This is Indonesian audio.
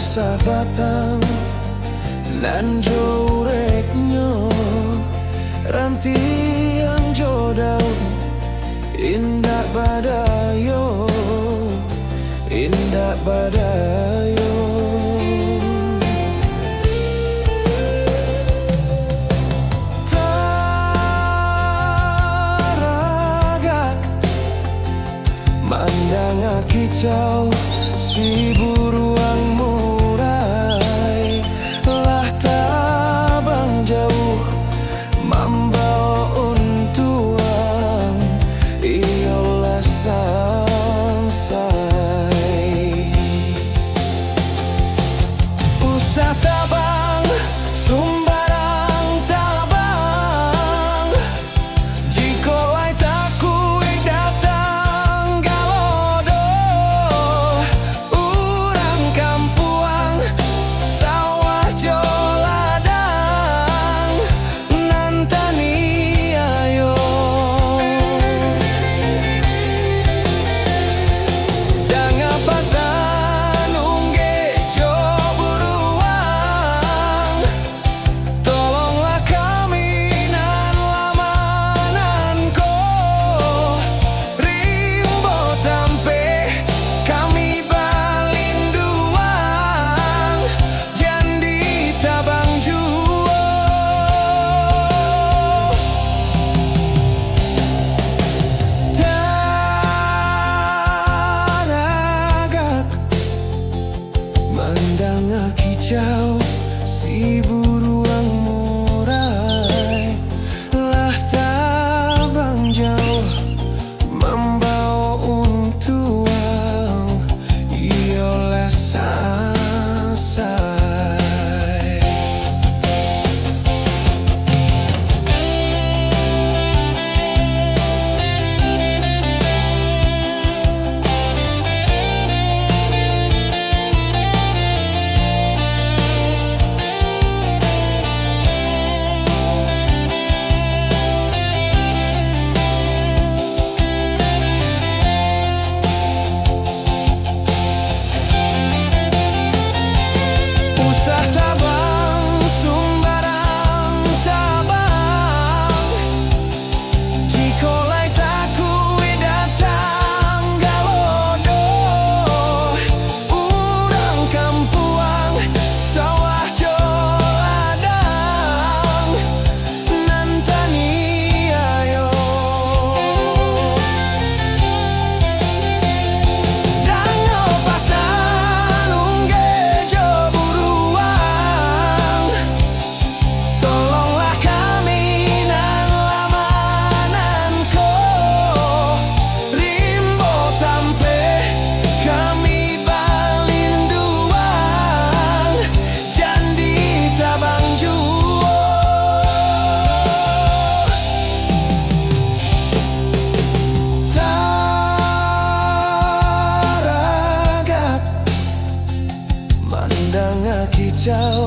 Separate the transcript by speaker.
Speaker 1: persahabatan nan joreknya ranti yang jodau indah badayo, indah badayo. Taraga mandang kicau si buruang murai lah tabang jauh membawa untuang iolah sansai usah tabang sumbarang tabang jikolai takui datang galodo urang kampuang sawah joladang nantani ayo danga pasan ungge jo buruang tolonglah kami nan lamananko rimbo tampe kami balinduang jandi tabang juo taragak mandang kicau si buruang murai lah tabang jauh membawa untuang iolah sansai usah tabang sumbarang tabang jikolai takui datang galodo urang kampuang sawah joladang nantani ayo dango pasan ungge jo buruang tolonglah kami nan lamananko rimbo tampe kami balinduang jandi tabang juo taragat mandang kicau